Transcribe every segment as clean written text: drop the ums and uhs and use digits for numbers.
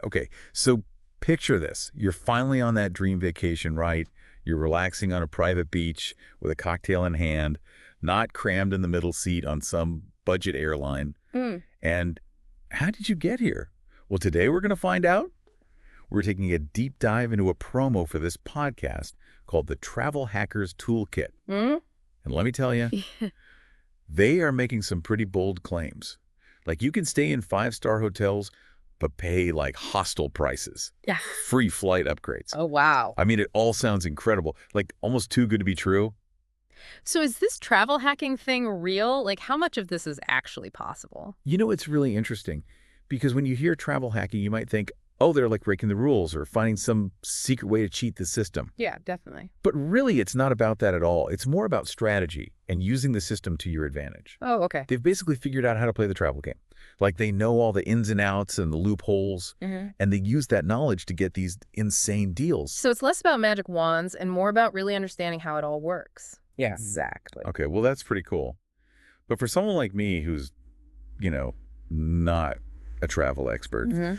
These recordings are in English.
Okay, so picture this. You're finally on that dream vacation, right? You're relaxing on a private beach with a cocktail in hand, not crammed in the middle seat on some budget airline. Mm. And how did you get here? Well, today we're going to find out. We're taking a deep dive into a promo for this podcast called the Travel Hackers Toolkit. Mm? And let me tell you, they are making some pretty bold claims. Like you can stay in five-star hotels, but pay like hostel prices. Yeah. Free flight upgrades. Oh, wow. I mean, it all sounds incredible. Like almost too good to be true. So is this travel hacking thing real? Like, how much of this is actually possible? You know, it's really interesting because when you hear travel hacking, you might think, oh, they're like breaking the rules or finding some secret way to cheat the system. Yeah, definitely. But really, it's not about that at all. It's more about strategy and using the system to your advantage. Oh, okay. They've basically figured out how to play the travel game. Like they know all the ins and outs and the loopholes, and they use that knowledge to get these insane deals. So it's less about magic wands and more about really understanding how it all works. Yeah, exactly. Okay, well, that's pretty cool. But for someone like me who's, not a travel expert,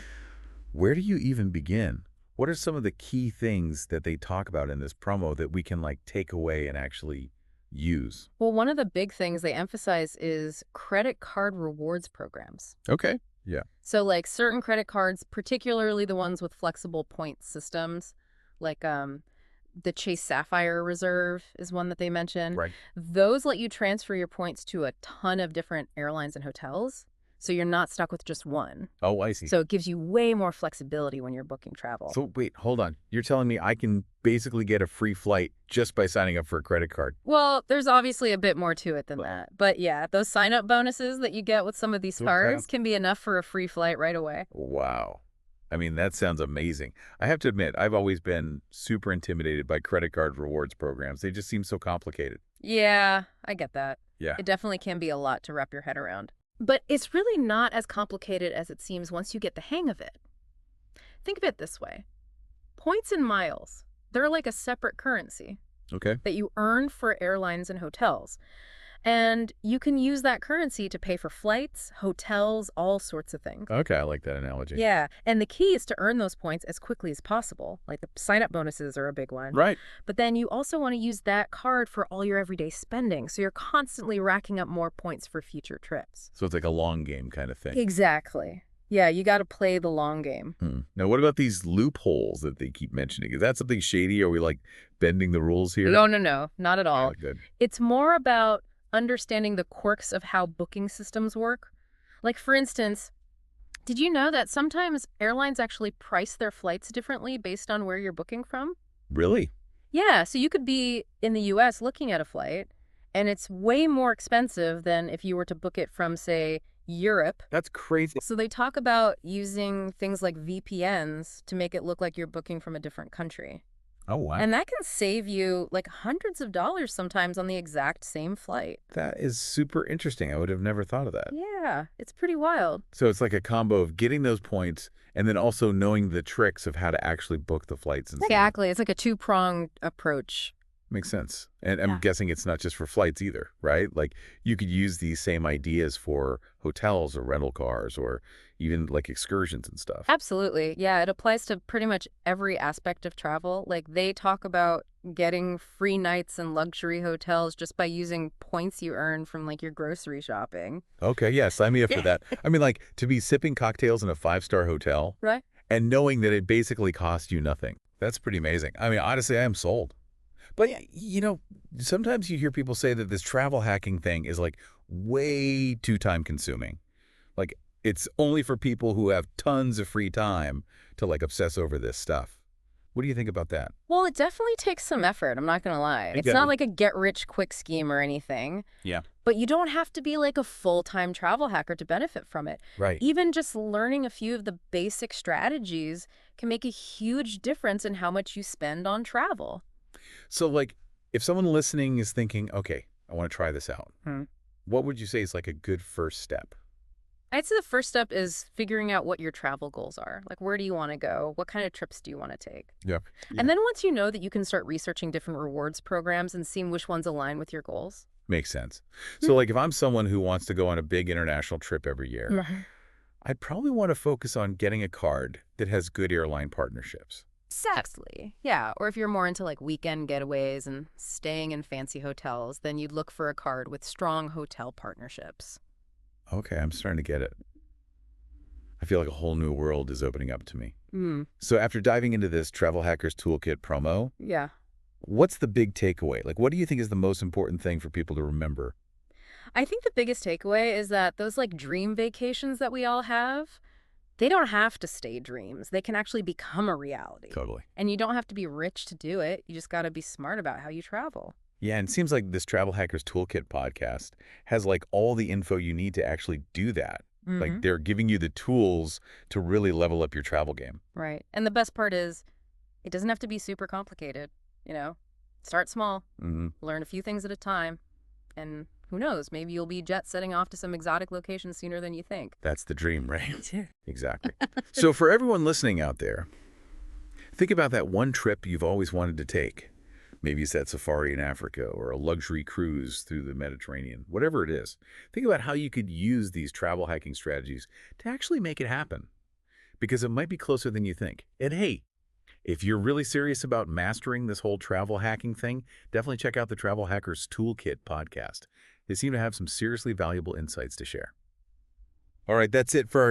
where do you even begin? What are some of the key things that they talk about in this promo that we can take away and actually use? Well, one of the big things they emphasize is credit card rewards programs. Okay. Yeah. So like certain credit cards, particularly the ones with flexible point systems, like the Chase Sapphire Reserve is one that they mention. Right. Those let you transfer your points to a ton of different airlines and hotels. So you're not stuck with just one. Oh, I see. So it gives you way more flexibility when you're booking travel. So wait, hold on. You're telling me I can basically get a free flight just by signing up for a credit card? Well, there's obviously a bit more to it than that. But yeah, those sign-up bonuses that you get with some of these cards can be enough for a free flight right away. Wow. I mean, that sounds amazing. I have to admit, I've always been super intimidated by credit card rewards programs. They just seem so complicated. Yeah, I get that. Yeah. It definitely can be a lot to wrap your head around. But it's really not as complicated as it seems once you get the hang of it. Think of it this way. Points and miles, they're like a separate currency Okay. that you earn for airlines and hotels. And you can use that currency to pay for flights, hotels, all sorts of things. Okay, I like that analogy. Yeah, and the key is to earn those points as quickly as possible. Like the sign-up bonuses are a big one. Right. But then you also want to use that card for all your everyday spending, so you're constantly racking up more points for future trips. So it's like a long game kind of thing. Exactly. Yeah, you got to play the long game. Now, what about these loopholes that they keep mentioning? Is that something shady? Are we bending the rules here? No, not at all. Oh, good. It's more about understanding the quirks of how booking systems work. Like, for instance, did you know that sometimes airlines actually price their flights differently based on where you're booking from? Really? Yeah, so you could be in the US looking at a flight, and it's way more expensive than if you were to book it from, say, Europe. That's crazy. So they talk about using things like VPNs to make it look like you're booking from a different country. Oh, wow. And that can save you hundreds of dollars sometimes on the exact same flight. That is super interesting. I would have never thought of that. Yeah, it's pretty wild. So it's like a combo of getting those points and then also knowing the tricks of how to actually book the flights. And stuff. Exactly. It's like a two-pronged approach. Makes sense. And I'm guessing it's not just for flights either, right? Like you could use these same ideas for hotels or rental cars or even excursions and stuff. Absolutely. Yeah, it applies to pretty much every aspect of travel. Like they talk about getting free nights in luxury hotels just by using points you earn from your grocery shopping. Okay, yeah, sign me up for that. I mean, to be sipping cocktails in a five-star hotel Right. and knowing that it basically costs you nothing. That's pretty amazing. I mean, honestly, I am sold. But, sometimes you hear people say that this travel hacking thing is way too time consuming. It's only for people who have tons of free time to obsess over this stuff. What do you think about that? Well, it definitely takes some effort. I'm not going to lie. It's not like a get-rich-quick scheme or anything. Yeah. But you don't have to be a full-time travel hacker to benefit from it. Right. Even just learning a few of the basic strategies can make a huge difference in how much you spend on travel. So, if someone listening is thinking, okay, I want to try this out, what would you say is a good first step? I'd say the first step is figuring out what your travel goals are. Where do you want to go? What kind of trips do you want to take? Yeah. And then once you know that, you can start researching different rewards programs and seeing which ones align with your goals. Makes sense. So, if I'm someone who wants to go on a big international trip every year, I'd probably want to focus on getting a card that has good airline partnerships. Exactly. Yeah. Or if you're more into like weekend getaways and staying in fancy hotels, then you'd look for a card with strong hotel partnerships. Okay, I'm starting to get it. I feel like a whole new world is opening up to me. Hmm. So after diving into this Travel Hackers Toolkit promo, Yeah. what's the big takeaway? Like, what do you think is the most important thing for people to remember? I think the biggest takeaway is that those like dream vacations that we all have, they don't have to stay dreams. They can actually become a reality. Totally. And you don't have to be rich to do it. You just got to be smart about how you travel. Yeah, and it seems like this Travel Hackers Toolkit podcast has like all the info you need to actually do that. Like Hmm. they're giving you the tools to really level up your travel game. Right. And the best part is it doesn't have to be super complicated, you know? Start small, Hmm. learn a few things at a time, and who knows, maybe you'll be jet setting off to some exotic locations sooner than you think. That's the dream, right? Exactly. So for everyone listening out there, think about that one trip you've always wanted to take. Maybe it's that safari in Africa or a luxury cruise through the Mediterranean, whatever it is. Think about how you could use these travel hacking strategies to actually make it happen, because it might be closer than you think. And hey, if you're really serious about mastering this whole travel hacking thing, definitely check out the Travel Hackers Toolkit podcast. They seem to have some seriously valuable insights to share. All right, that's it for our